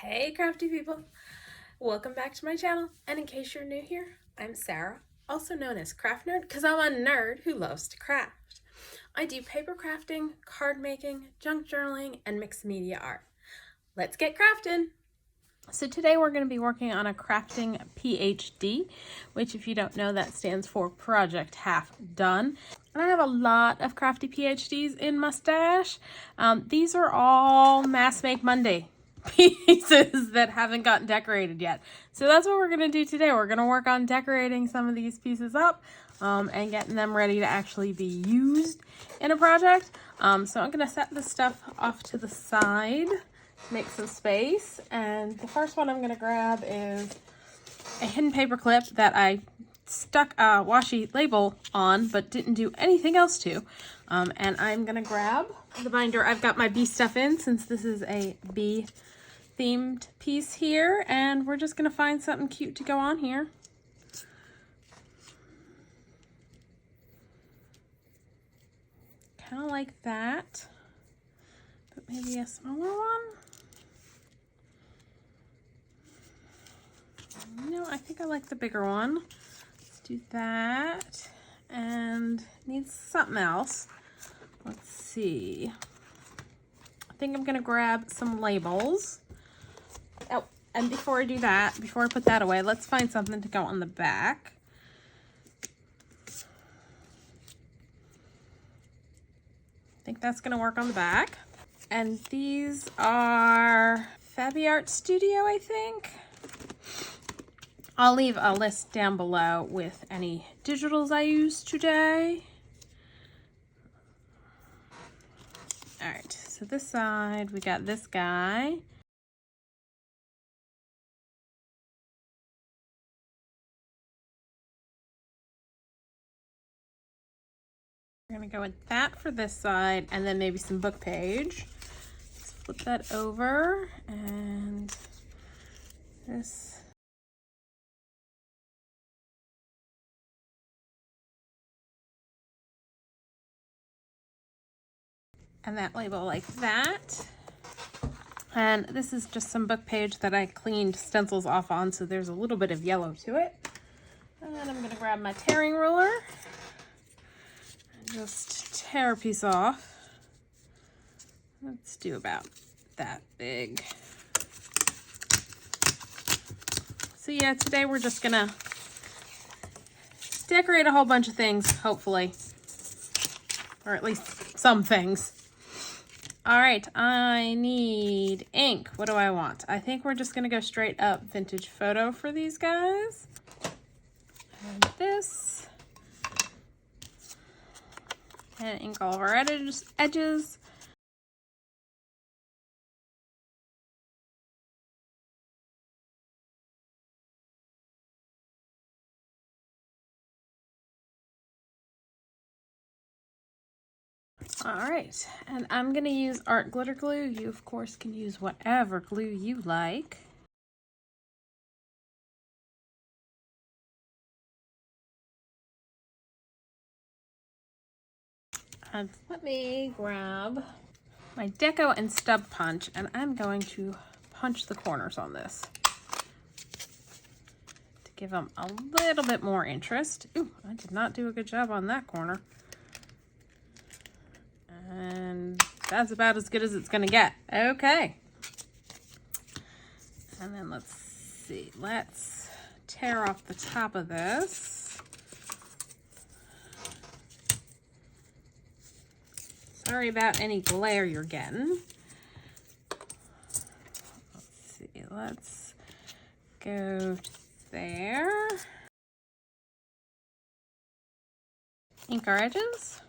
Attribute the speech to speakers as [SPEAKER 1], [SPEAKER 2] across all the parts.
[SPEAKER 1] Hey crafty people! Welcome back to my channel, and in case you're new here, I'm Sarah, also known as Craft Nerd because I'm a nerd who loves to craft. I do paper crafting, card making, junk journaling, and mixed media art. Let's get crafting! So today we're going to be working on a crafting PhD, which if you don't know, that stands for Project Half Done. And I have a lot of crafty PhDs in my stash. These are all Mass Make Monday pieces that haven't gotten decorated yet. So that's what we're going to do today. We're going to work on decorating some of these pieces up and getting them ready to actually be used in a project. So I'm going to set this stuff off to the side, make some space, and the first one I'm going to grab is a hidden paper clip that I stuck a washi label on but didn't do anything else to. And I'm going to grab the binder I've got my bee stuff in, since this is a bee themed piece here, and we're just going to find something cute to go on here. Kind of like that, but maybe a smaller one. No, I think I like the bigger one. Let's do that. And needs something else. Let's see. I think I'm gonna grab some labels. Oh, and before I do that, before I put that away, let's find something to go on the back. I think that's gonna work on the back. And these are Shabby Art Studio, I think. I'll leave a list down below with any digitals I used today. All right, so this side, we got this guy. We're gonna go with that for this side, and then maybe some book page. Let's flip that over, and this. And that label like that. And this is just some book page that I cleaned stencils off on, so there's a little bit of yellow to it. And then I'm gonna grab my tearing ruler and just tear a piece off. Let's do about that big. So yeah, today we're just gonna decorate a whole bunch of things, hopefully. Or at least some things. All right, I need ink. What do I want? I think we're just gonna go straight up vintage photo for these guys. And this. And ink all of our edges. All right, and I'm gonna use art glitter glue. You of course can use whatever glue you like. And let me grab my deco and stub punch, and I'm going to punch the corners on this to give them a little bit more interest. Ooh, I did not do a good job on that corner. And that's about as good as it's gonna get. Okay. And then let's see, let's tear off the top of this. Sorry about any glare you're getting. Let's see, let's go to there. Ink our edges.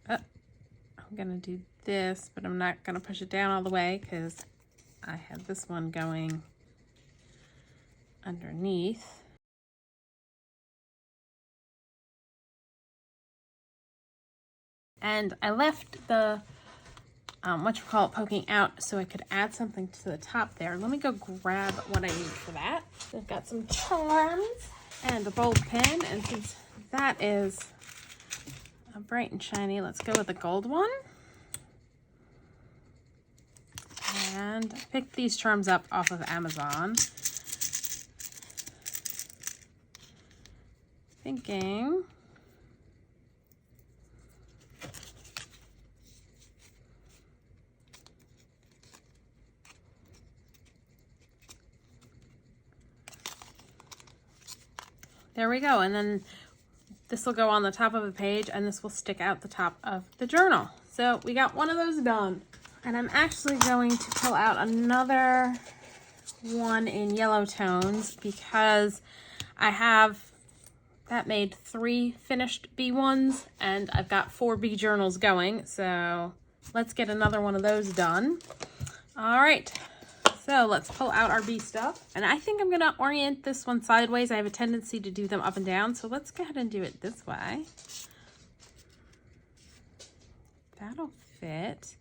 [SPEAKER 1] I'm gonna do this, but I'm not gonna push it down all the way because I have this one going underneath. And I left the poking out so I could add something to the top there. Let me go grab what I need for that. I've got some charms and a bold pen, and since that is bright and shiny, let's go with the gold one. And I picked these charms up off of Amazon. Thinking there we go, and then this will go on the top of the page and this will stick out the top of the journal. So we got one of those done. And I'm actually going to pull out another one in yellow tones because I have that made 3 finished B1s and I've got 4 B journals going. So let's get another one of those done. All right, so let's pull out our B stuff. And I think I'm gonna orient this one sideways. I have a tendency to do them up and down. So let's go ahead and do it this way. That'll fit.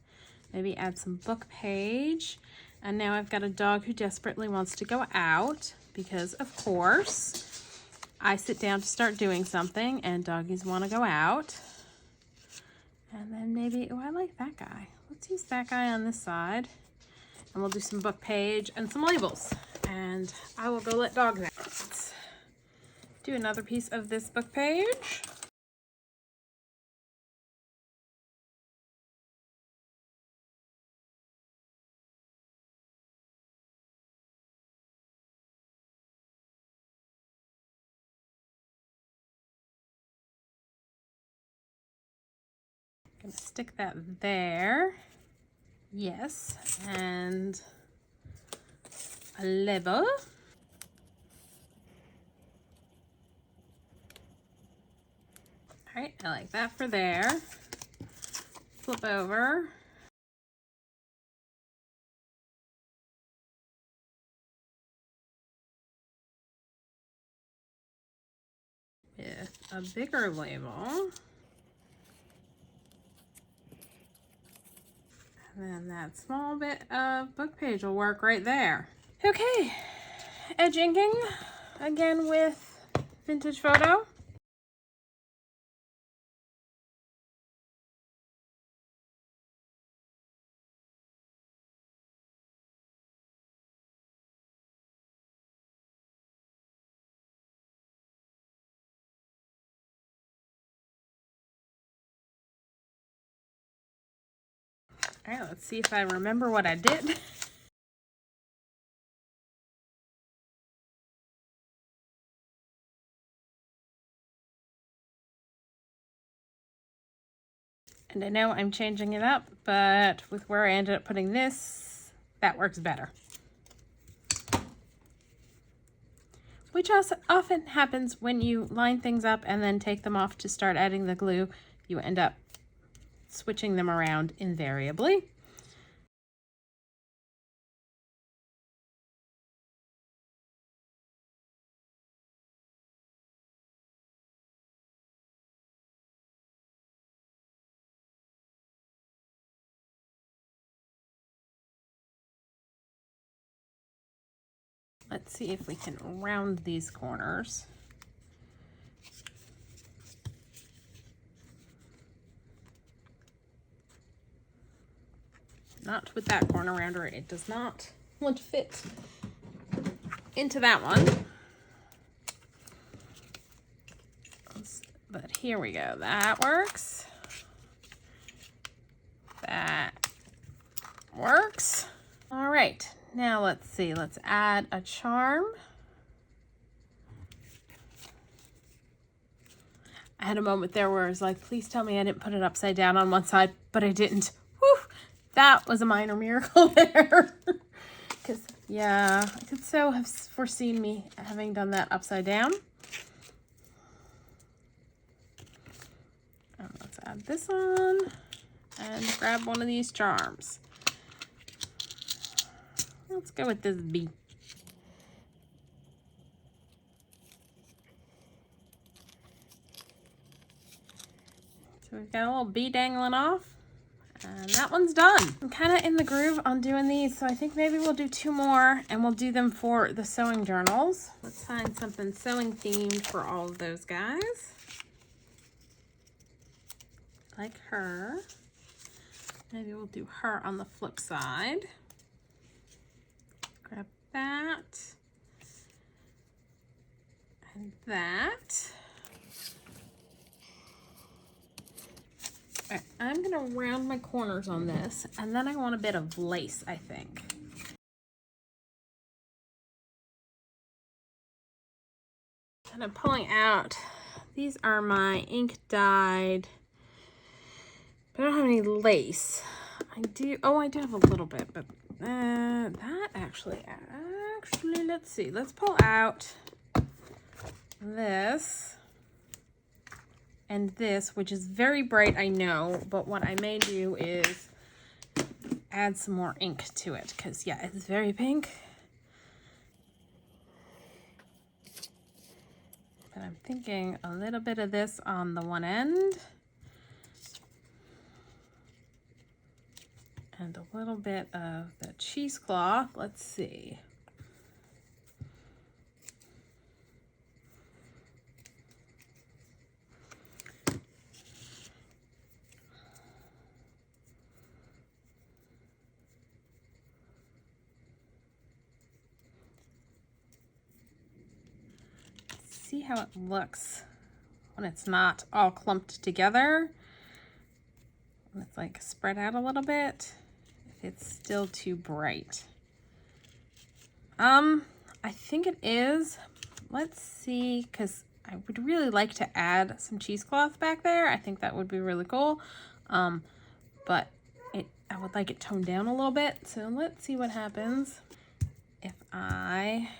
[SPEAKER 1] Maybe add some book page. And now I've got a dog who desperately wants to go out because, of course, I sit down to start doing something and doggies want to go out. And then maybe, oh, I like that guy. Let's use that guy on this side. And we'll do some book page and some labels. And I will go let dogs out. Let's do another piece of this book page. Gonna stick that there. Yes, and a label. All right, I like that for there. Flip over. With a bigger label. And then that small bit of book page will work right there. Okay, edge inking again with Vintage Photo. All right, let's see if I remember what I did. And I know I'm changing it up, but with where I ended up putting this, that works better. Which also often happens when you line things up and then take them off to start adding the glue. You end up switching them around invariably. Let's see if we can round these corners. Not with that corner rounder, it does not want to fit into that one. But here we go, that works. That works. All right, now let's see, let's add a charm. I had a moment there where I was like, please tell me I didn't put it upside down on one side, but I didn't. Whew, that was a minor miracle there. Because, yeah, I could so have foreseen me having done that upside down. And let's add this on and grab one of these charms. Let's go with this bee. So we've got a little bee dangling off, And that one's done. I'm kind of in the groove on doing these, so I think maybe we'll do 2 more and we'll do them for the sewing journals. Let's find something sewing themed for all of those guys. Like her. Maybe we'll do her on the flip side. Grab that. And that. All right, I'm gonna round my corners on this, and then I want a bit of lace, I think. And I'm pulling out, these are my ink dyed, but I don't have any lace. I do have a little bit, but that actually, let's see. Let's pull out this and this, which is very bright, I know, but what I may do is add some more ink to it, because yeah, it's very pink. But I'm thinking a little bit of this on the one end. And a little bit of the cheesecloth. Let's see. See how it looks when it's not all clumped together. When it's like spread out a little bit. If it's still too bright. I think it is. Let's see, because I would really like to add some cheesecloth back there. I think that would be really cool. But I would like it toned down a little bit. So let's see what happens if I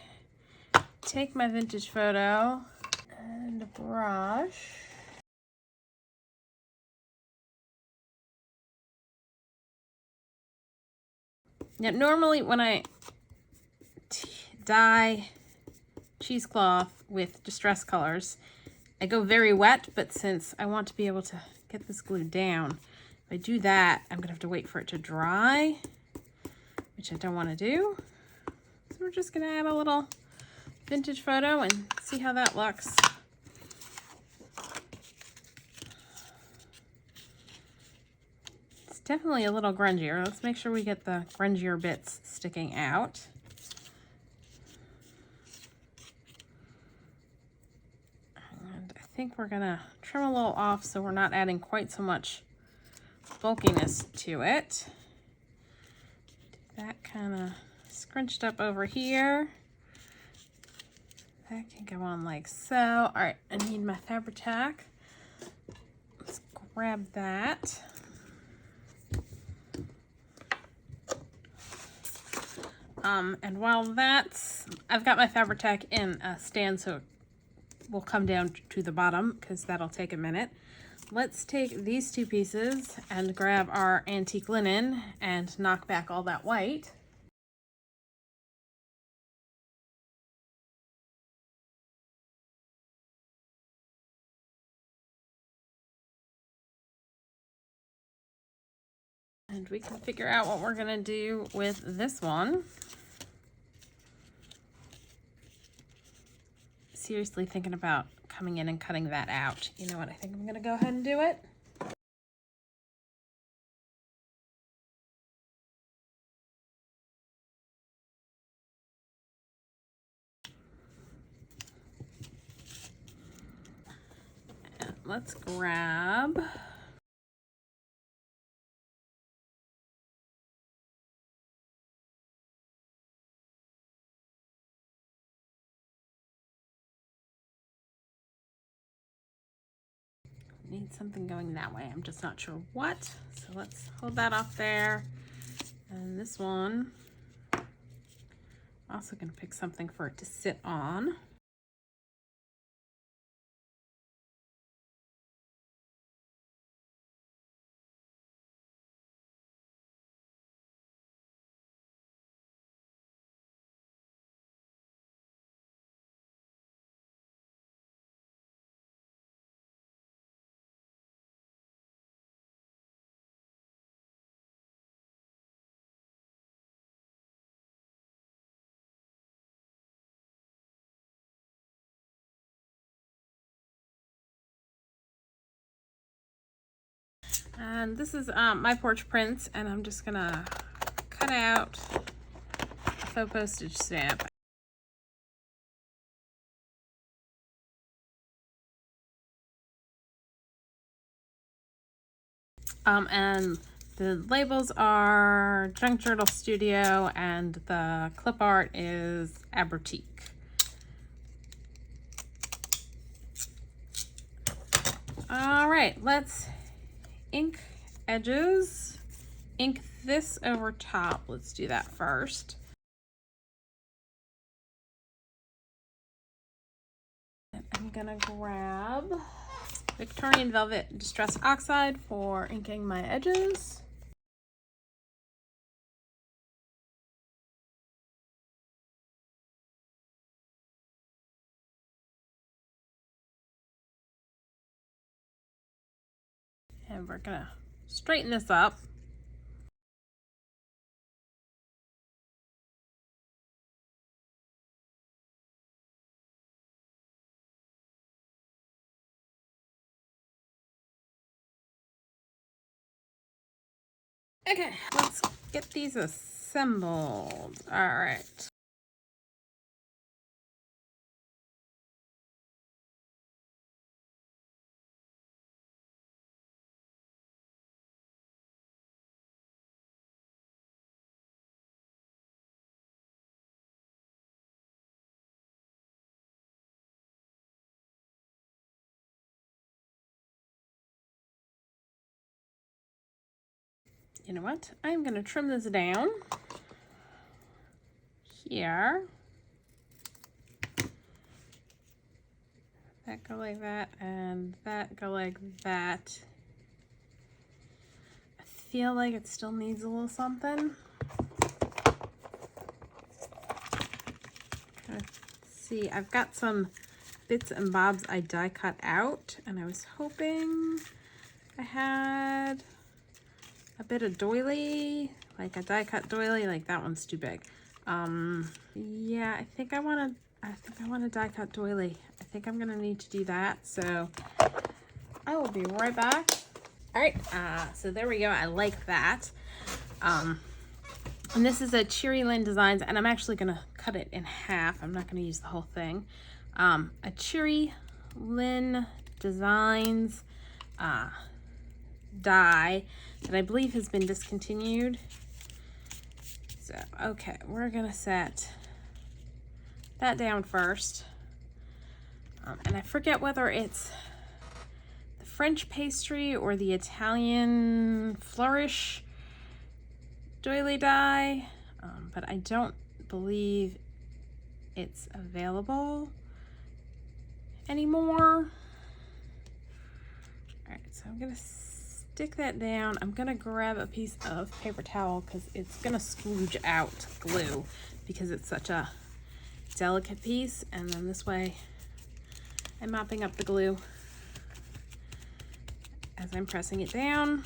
[SPEAKER 1] take my vintage photo and a brush. Now, normally when I dye cheesecloth with distress colors, I go very wet, but since I want to be able to get this glued down, if I do that, I'm gonna have to wait for it to dry, which I don't want to do. So we're just gonna add a little vintage photo and see how that looks. It's definitely a little grungier. Let's make sure we get the grungier bits sticking out. And I think we're gonna trim a little off so we're not adding quite so much bulkiness to it. That kind of scrunched up over here. That can go on like so. All right, I need my Abroutique. Let's grab that. And while that's, I've got my Abroutique in a stand so it will come down to the bottom because that'll take a minute. Let's take these 2 pieces and grab our antique linen and knock back all that white. And we can figure out what we're gonna do with this one. Seriously thinking about coming in and cutting that out. You know what, I think I'm gonna go ahead and do it. And let's grab need something going that way. I'm just not sure what. So let's hold that off there. And this one, also gonna pick something for it to sit on. And this is my Porch Prints, and I'm just gonna cut out a faux postage stamp. And the labels are Junk Journal Studio, and the clip art is Abroutique. All right, let's ink edges. Ink this over top. Let's do that first. And I'm gonna grab Victorian Velvet Distress Oxide for inking my edges. And we're gonna straighten this up. Okay, let's get these assembled. All right. You know what? I'm gonna trim this down here. That go like that, and that go like that. I feel like it still needs a little something. See, I've got some bits and bobs I die cut out, and I was hoping I had a bit of doily, like a die cut doily. Like that one's too big. Yeah, I think I want to die cut doily. I think I'm gonna need to do that, so I will be right back. All right, so there we go. I like that. And this is a Cheery Lynn Designs, and I'm actually gonna cut it in half. I'm not gonna use the whole thing. A Cheery Lynn Designs die that I believe has been discontinued. So, okay, we're gonna set that down first. And I forget whether it's the French pastry or the Italian flourish doily die, but I don't believe it's available anymore. All right, so I'm gonna stick that down. I'm gonna grab a piece of paper towel because it's gonna splooge out glue because it's such a delicate piece, and then this way I'm mopping up the glue as I'm pressing it down.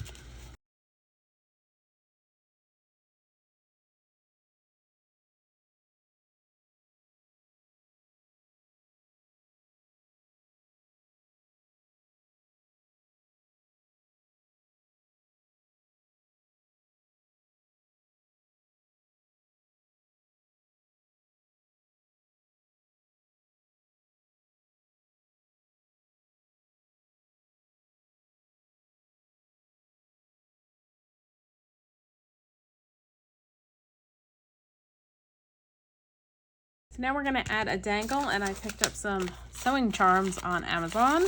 [SPEAKER 1] So now we're gonna add a dangle, and I picked up some sewing charms on Amazon.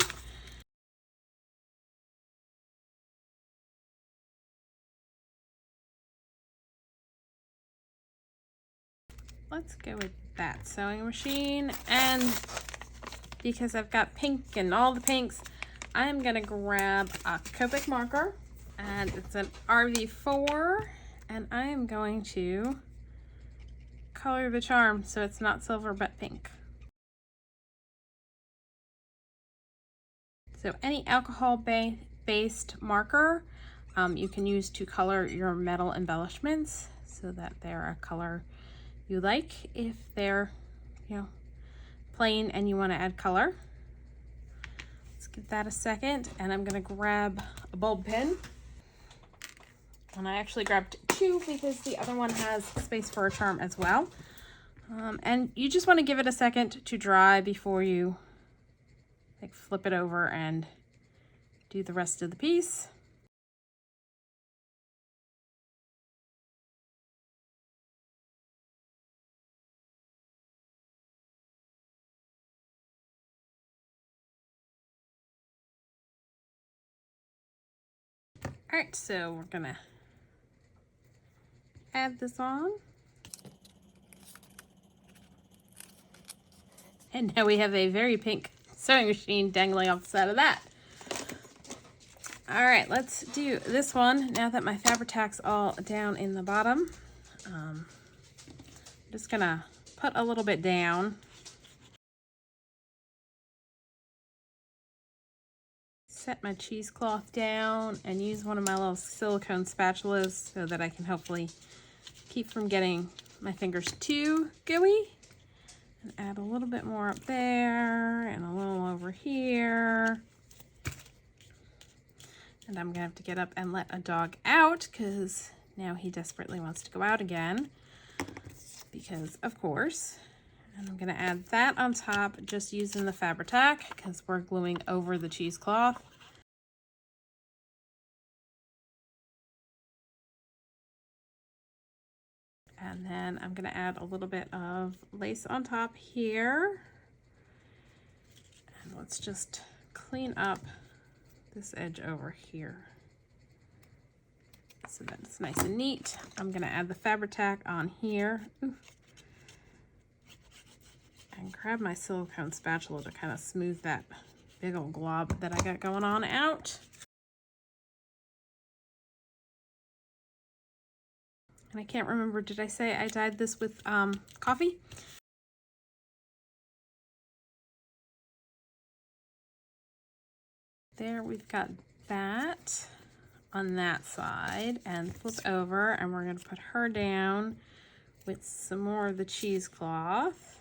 [SPEAKER 1] Let's go with that sewing machine, and because I've got pink and all the pinks, I am gonna grab a Copic marker, and it's an RV4, and I am going to color the charm so it's not silver but pink. So any alcohol based marker you can use to color your metal embellishments so that they're a color you like. If they're, you know, plain and you want to add color, let's give that a second. And I'm going to grab a bulb pin. And I actually grabbed 2 because the other one has space for a charm as well. And you just want to give it a second to dry before you like flip it over and do the rest of the piece. All right, so we're gonna add this on. And now we have a very pink sewing machine dangling off the side of that. All right, let's do this one now that my Fabri-Tac's all down in the bottom. I'm just gonna put a little bit down. Set my cheesecloth down and use one of my little silicone spatulas so that I can hopefully keep from getting my fingers too gooey. And add a little bit more up there and a little over here. And I'm gonna have to get up and let a dog out because now he desperately wants to go out again. Because of course. And I'm gonna add that on top just using the Fabri-Tac because we're gluing over the cheesecloth. And then I'm gonna add a little bit of lace on top here. And let's just clean up this edge over here so that it's nice and neat. I'm gonna add the Fabri-Tac on here. Ooh. And grab my silicone spatula to kind of smooth that big old glob that I got going on out. And I can't remember, did I say I dyed this with coffee? There, we've got that on that side, and flip over, and we're going to put her down with some more of the cheesecloth.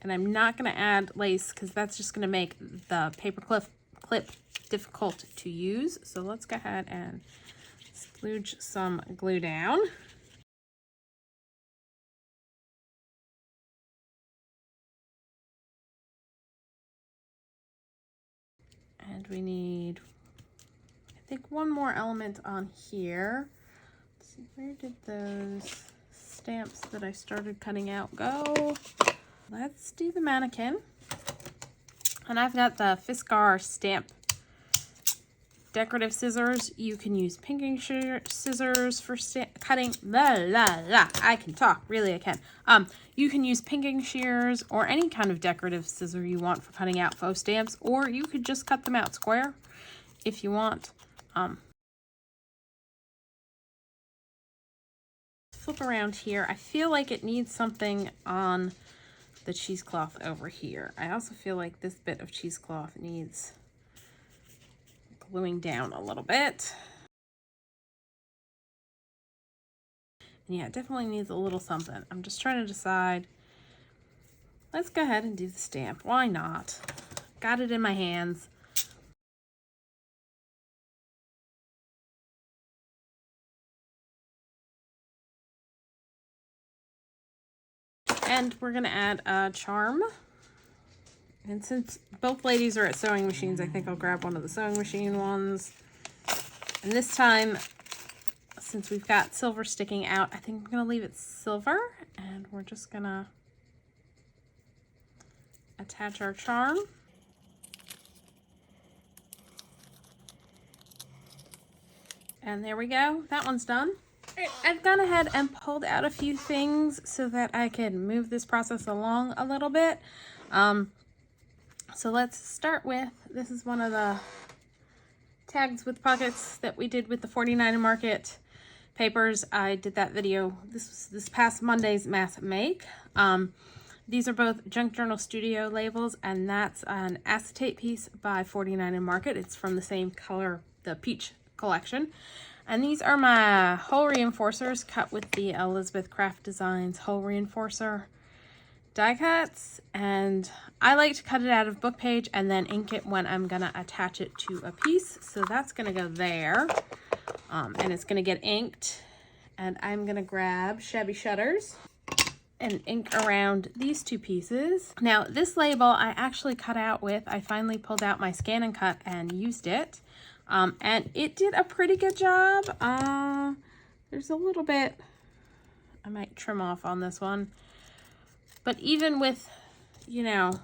[SPEAKER 1] And I'm not going to add lace because that's just going to make the paper clip difficult to use. So let's go ahead and splooge some glue down. And we need, I think, one more element on here. Let's see, where did those stamps that I started cutting out go? Let's do the mannequin. And I've got the Fiskar stamp decorative scissors. You can use pinking scissors for cutting. I can talk, really I can. You can use pinking shears or any kind of decorative scissor you want for cutting out faux stamps, or you could just cut them out square if you want. Flip around here. I feel like it needs something on the cheesecloth over here. I also feel like this bit of cheesecloth needs gluing down a little bit. And yeah, it definitely needs a little something. I'm just trying to decide. Let's go ahead and do the stamp. Why not? Got it in my hands. And we're gonna add a charm. And since both ladies are at sewing machines, I think I'll grab one of the sewing machine ones. And this time, since we've got silver sticking out, I think I'm gonna leave it silver, and we're just gonna attach our charm. And there we go, that one's done. I've gone ahead and pulled out a few things so that I can move this process along a little bit. So let's start with, this is one of the tags with pockets that we did with the 49 Market papers. I did that video, this was this past Monday's mass make. These are both Junk Journal Studio labels, and that's an acetate piece by 49 Market. It's from the same color, the peach collection. And these are my hole reinforcers cut with the Elizabeth Craft Designs hole reinforcer. die cuts, and I like to cut it out of book page and then ink it when I'm gonna attach it to a piece. So that's gonna go there, and it's gonna get inked. And I'm gonna grab Shabby Shutters and ink around these two pieces. Now this label I actually cut out with, I finally pulled out my scan and cut and used it. And it did a pretty good job. There's a little bit I might trim off on this one. But even with, you know,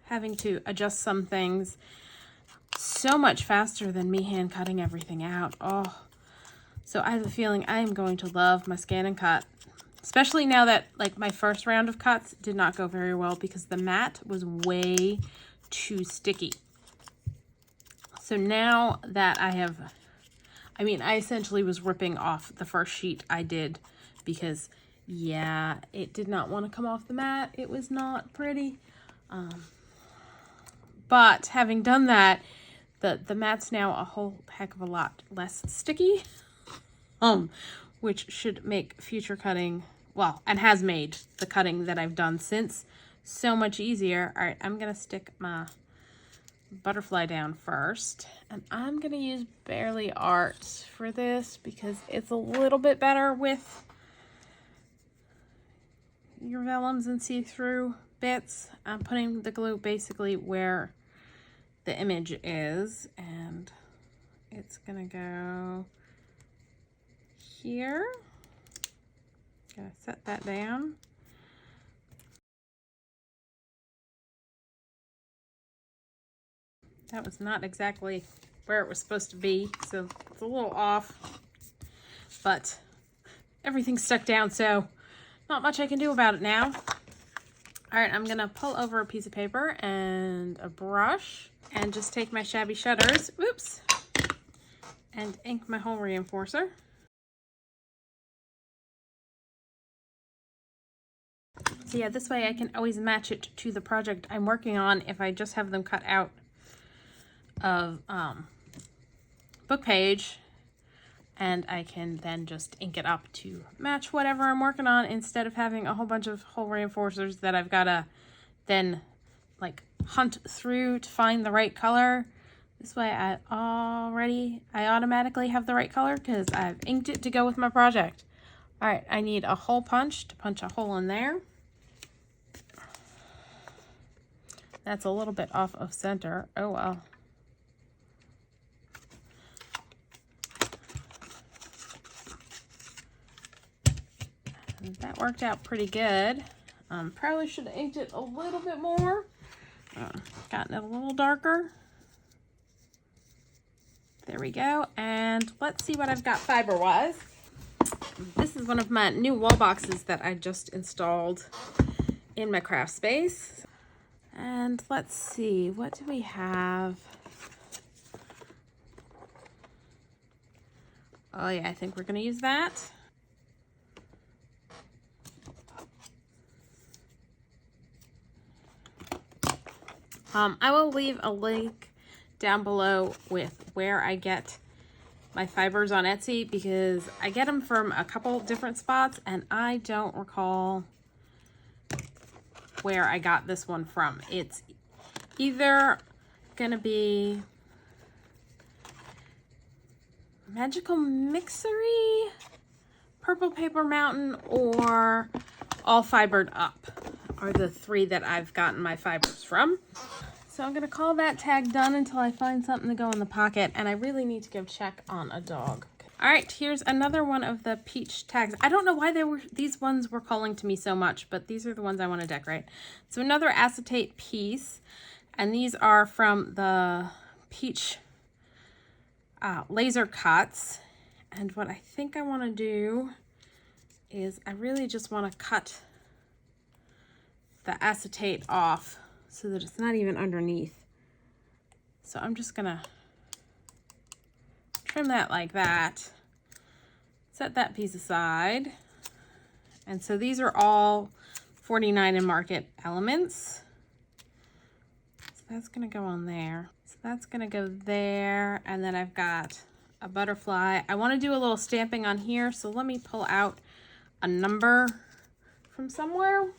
[SPEAKER 1] having to adjust some things so much faster than me hand cutting everything out. Oh, so I have a feeling I am going to love my scan and cut. Especially now that, like, my first round of cuts did not go very well because the mat was way too sticky. So now that I have, I mean, I essentially was ripping off the first sheet I did because, yeah, it did not want to come off the mat. It was not pretty. But having done that, the mat's now a whole heck of a lot less sticky, which should make future cutting, well, and has made the cutting that I've done since so much easier. All right, I'm gonna stick my butterfly down first, and I'm gonna use Barely Art for this because it's a little bit better with your vellums and see-through bits. I'm putting the glue basically where the image is, and it's gonna go here. Gotta set that down. That was not exactly where it was supposed to be, so it's a little off, but everything's stuck down, so not much I can do about it now. All right, I'm gonna pull over a piece of paper and a brush and just take my Shabby Shutters, whoops, and ink my hole reinforcer. So yeah, this way I can always match it to the project I'm working on if I just have them cut out of book page, and I can then just ink it up to match whatever I'm working on instead of having a whole bunch of hole reinforcers that I've got to then like hunt through to find the right color. This way I automatically have the right color because I've inked it to go with my project. All right, I need a hole punch to punch a hole in there. That's a little bit off of center. Oh well. And that worked out pretty good. Probably should have inked it a little bit more. Gotten it a little darker. There we go. And let's see what I've got fiber-wise. This is one of my new wall boxes that I just installed in my craft space. And let's see, what do we have? Oh yeah, I think we're gonna use that. I will leave a link down below with where I get my fibers on Etsy because I get them from a couple different spots and I don't recall where I got this one from. It's either gonna be Magical Mixery, Purple Paper Mountain, or All Fibered Up are the three that I've gotten my fibers from. So I'm gonna call that tag done until I find something to go in the pocket, and I really need to go check on a dog. All right, here's another one of the peach tags. I don't know why these ones were calling to me so much, but these are the ones I want to decorate. So another acetate piece, and these are from the peach laser cuts. And what I think I want to do is I really just want to cut the acetate off so that it's not even underneath. So I'm just gonna trim that like that, set that piece aside. And so these are all 49 in Market elements. So that's gonna go on there. So that's gonna go there. And then I've got a butterfly. I wanna do a little stamping on here. So let me pull out a number from somewhere.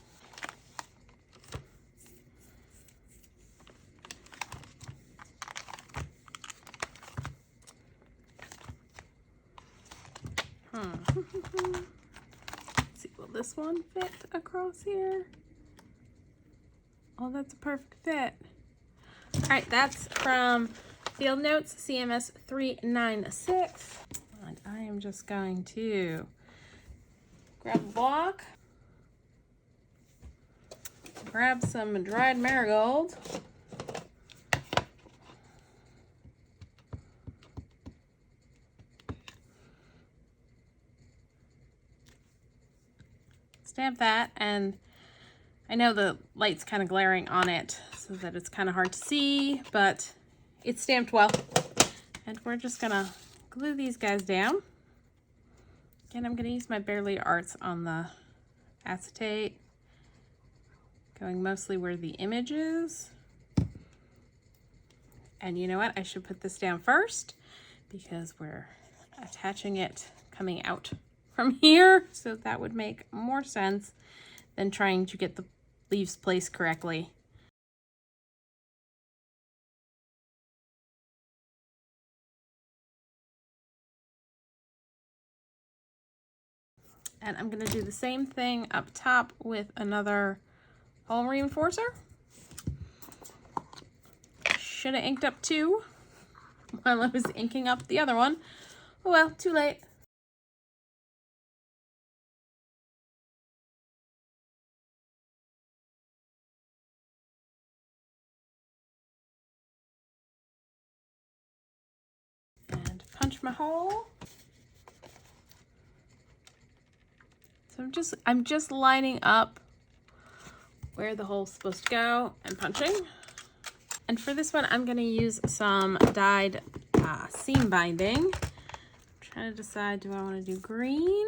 [SPEAKER 1] this one fit across here? Oh, that's a perfect fit. All right, that's from Field Notes CMS 396. And I am just going to grab a block, grab some dried marigold, stamp that, and I know the light's kind of glaring on it so that it's kind of hard to see, but it's stamped well. And we're just gonna glue these guys down. Again, I'm gonna use my Barely Arts on the acetate, going mostly where the image is. And you know what? I should put this down first because we're attaching it coming out from here. So that would make more sense than trying to get the leaves placed correctly. And I'm gonna do the same thing up top with another hole reinforcer. Should have inked up two while I was inking up the other one. Oh well, too late. And punch my hole. So I'm just lining up where the hole's supposed to go and punching. And for this one, I'm going to use some dyed seam binding. I'm trying to decide, do I want to do green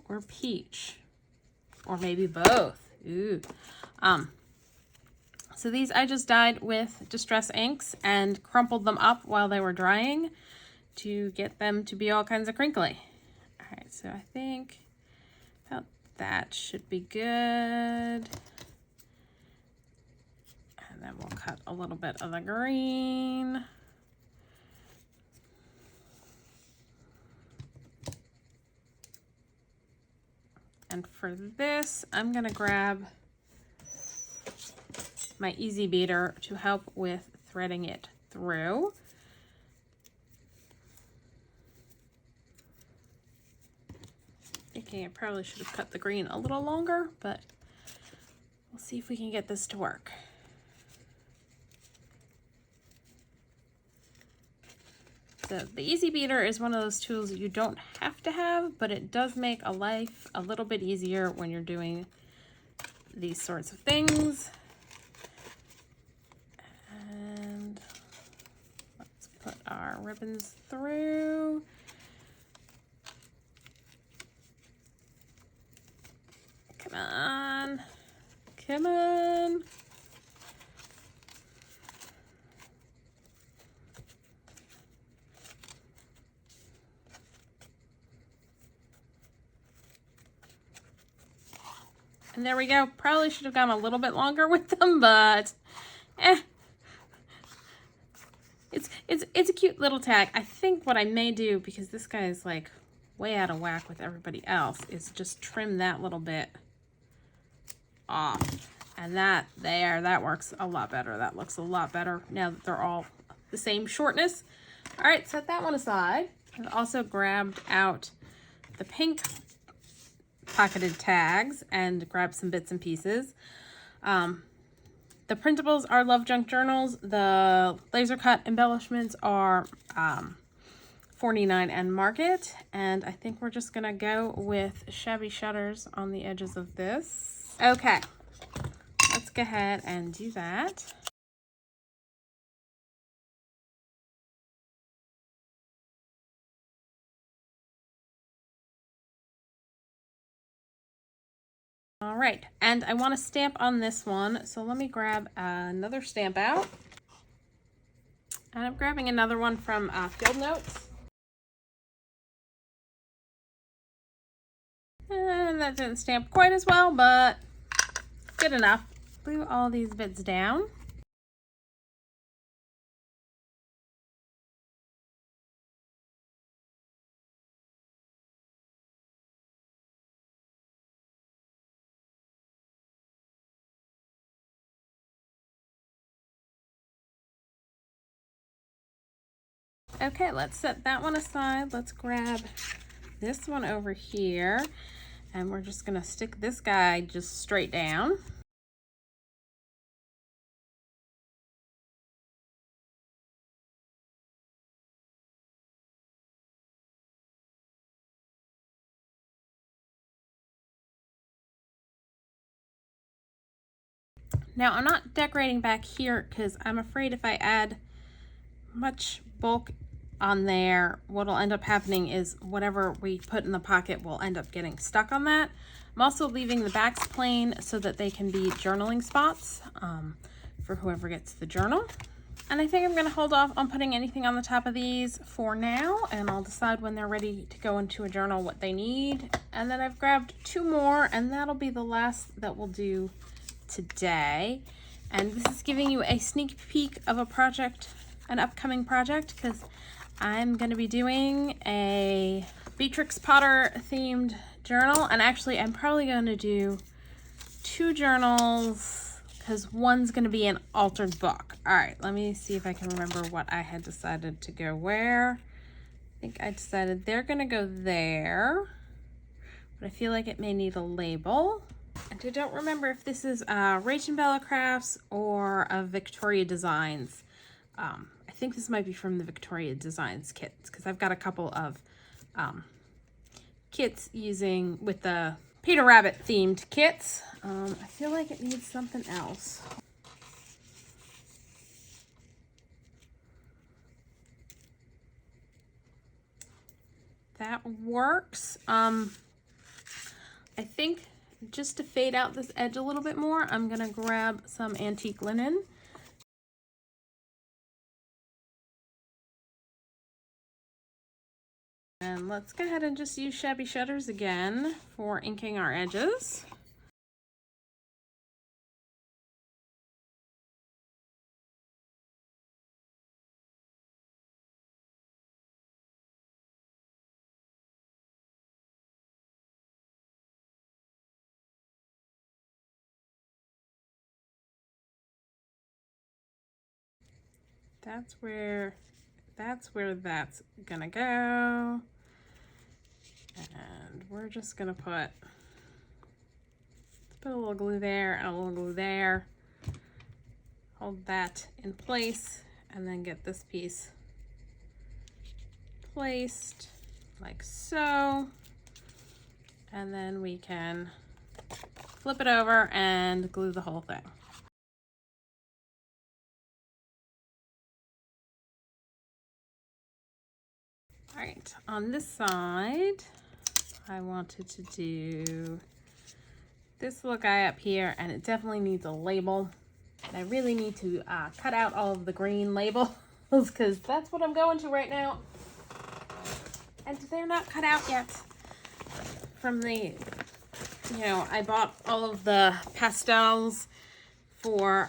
[SPEAKER 1] or peach? Or maybe both. Ooh. So these I just dyed with Distress inks and crumpled them up while they were drying to get them to be all kinds of crinkly. All right, so I think about that should be good. And then we'll cut a little bit of the green. And for this, I'm gonna grab my easy beater to help with threading it through. Thinking I probably should have cut the green a little longer, but we'll see if we can get this to work. So the easy beater is one of those tools that you don't have to have, but it does make life a little bit easier when you're doing these sorts of things. And let's put our ribbons through. Come on, come on. And there we go. Probably should have gone a little bit longer with them, but it's a cute little tag. I think what I may do, because this guy is like way out of whack with everybody else, is just trim that little bit off. And that works a lot better. That looks a lot better now that they're all the same shortness. All right, set that one aside. I've also grabbed out the pink pocketed tags and grab some bits and pieces. The printables are Love Junk Journals. The laser cut embellishments are 49 and Market. And I think we're just gonna go with Shabby Shutters on the edges of this. Okay, let's go ahead and do that. All right, and I want to stamp on this one, so let me grab another stamp out. And I'm grabbing another one from Field Notes. And that didn't stamp quite as well, but good enough. Glue all these bits down. Okay, let's set that one aside. Let's grab this one over here, and we're just gonna stick this guy just straight down. Now I'm not decorating back here because I'm afraid if I add much bulk on there, what'll end up happening is whatever we put in the pocket will end up getting stuck on that. I'm also leaving the backs plain so that they can be journaling spots for whoever gets the journal. And I think I'm gonna hold off on putting anything on the top of these for now, and I'll decide when they're ready to go into a journal what they need. And then I've grabbed 2 more, and that'll be the last that we'll do today. And this is giving you a sneak peek of a project, an upcoming project, because I'm going to be doing a Beatrix Potter themed journal. And actually I'm probably going to do 2 journals because one's going to be an altered book. All right, let me see if I can remember what I had decided to go where. I think I decided they're going to go there, but I feel like it may need a label. And I don't remember if this is Rach and Bella Crafts or a Vectoria Designs. I think this might be from the Victoria Designs kits because I've got a couple of kits using with the Peter Rabbit themed kits. I feel like it needs something else. That works. I think just to fade out this edge a little bit more, I'm gonna grab some antique linen. And let's go ahead and just use Shabby Shutters again for inking our edges. That's where that's gonna go. And we're just gonna put a little glue there and a little glue there. Hold that in place and then get this piece placed like so. And then we can flip it over and glue the whole thing. All right, on this side, I wanted to do this little guy up here, and it definitely needs a label. And I really need to cut out all of the green labels because that's what I'm going to right now. And they're not cut out yet from the, you know, I bought all of the pastels for,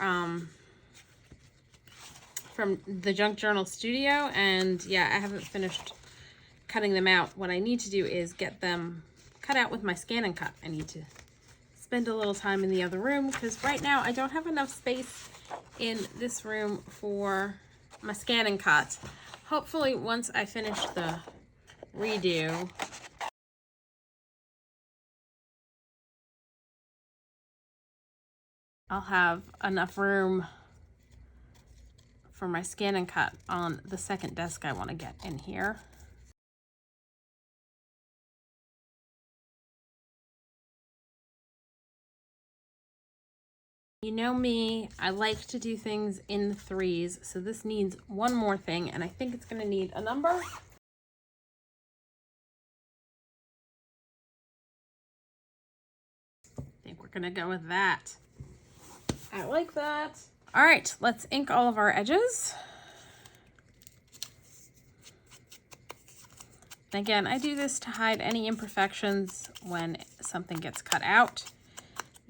[SPEAKER 1] from the Junk Journal Studio, and yeah, I haven't finished cutting them out. What I need to do is get them cut out with my scan and cut. I need to spend a little time in the other room because right now I don't have enough space in this room for my scan and cut. Hopefully once I finish the redo, I'll have enough room for my scan and cut on the second desk I want to get in here. You know me, I like to do things in threes, so this needs one more thing, and I think it's going to need a number. I think we're going to go with that. I like that. All right, let's ink all of our edges. Again, I do this to hide any imperfections when something gets cut out.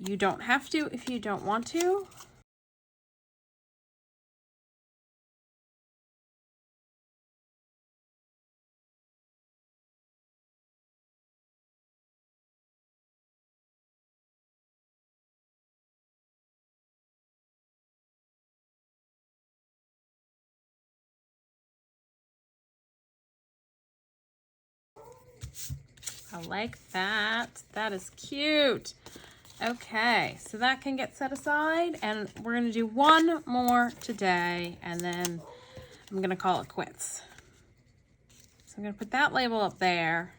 [SPEAKER 1] You don't have to if you don't want to. I like that. That is cute. Okay, so that can get set aside, and we're gonna do one more today, and then I'm gonna call it quits. So I'm gonna put that label up there.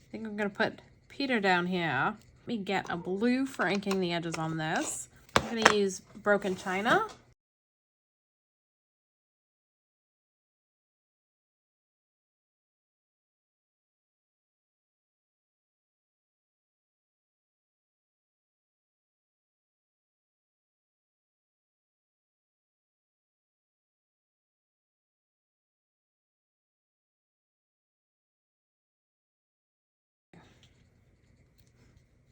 [SPEAKER 1] I think I'm gonna put Peter down here. Let me get a blue for inking the edges on this. I'm gonna use Broken China.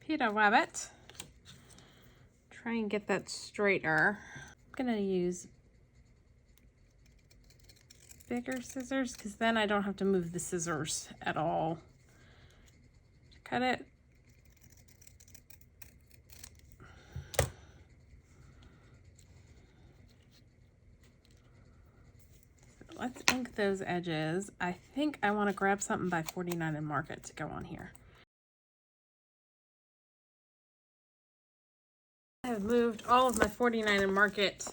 [SPEAKER 1] Peter Rabbit. Try and get that straighter. I'm gonna use bigger scissors because then I don't have to move the scissors at all to cut it. So let's ink those edges. I think I want to grab something by 49 and mark it to go on here. I have moved all of my 49 and Market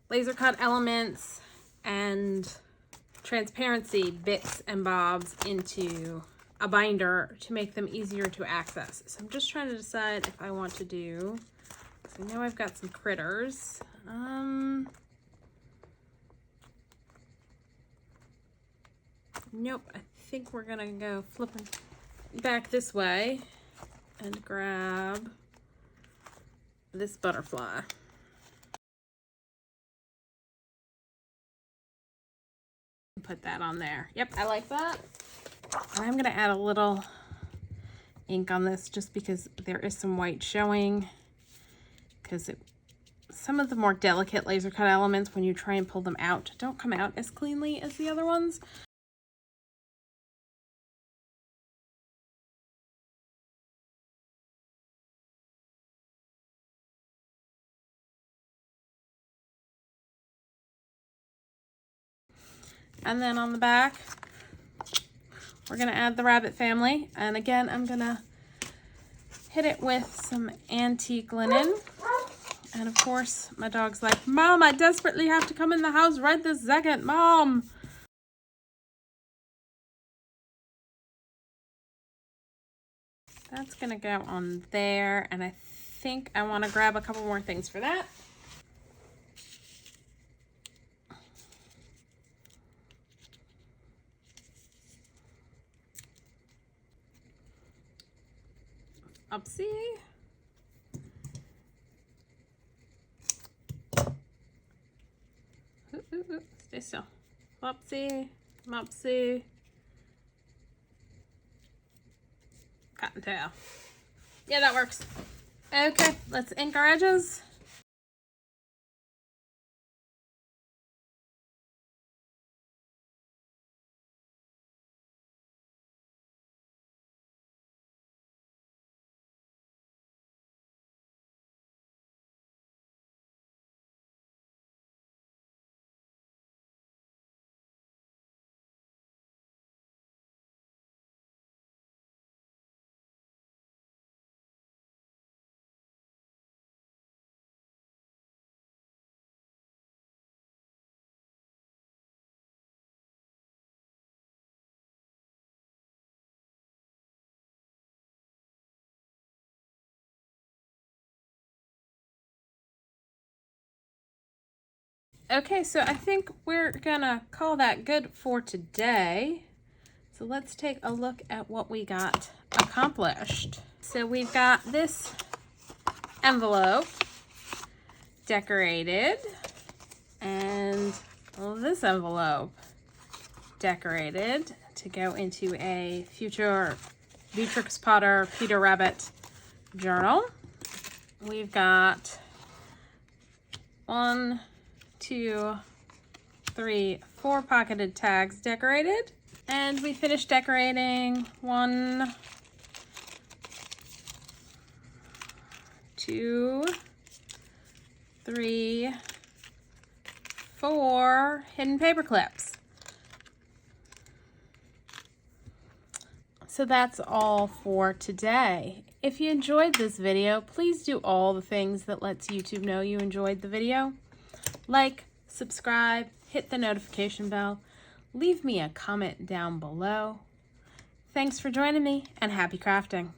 [SPEAKER 1] laser cut elements and transparency bits and bobs into a binder to make them easier to access. So I'm just trying to decide if I want to do, so I know I've got some critters. Nope, I think we're gonna go flipping back this way and grab this butterfly. Put that on there. Yep, I like that. And I'm gonna add a little ink on this just because there is some white showing, because some of the more delicate laser cut elements, when you try and pull them out, don't come out as cleanly as the other ones. And then on the back, we're gonna add the rabbit family. And again, I'm gonna hit it with some antique linen. And of course, my dog's like, Mom, I desperately have to come in the house right this second, Mom. That's gonna go on there. And I think I wanna grab a couple more things for that. Upsy. Ooh, stay still. Upsy, mopsy. Cottontail. Yeah, that works. Okay, let's ink our edges. Okay, so I think we're gonna call that good for today. So let's take a look at what we got accomplished. So we've got this envelope decorated and this envelope decorated to go into a future Beatrix Potter Peter Rabbit journal. We've got 1, 2, 3, 4 pocketed tags decorated. And we finished decorating 1, 2, 3, 4 hidden paper clips. So that's all for today. If you enjoyed this video, please do all the things that lets YouTube know you enjoyed the video. Like, subscribe, hit the notification bell, leave me a comment down below. Thanks for joining me, and happy crafting.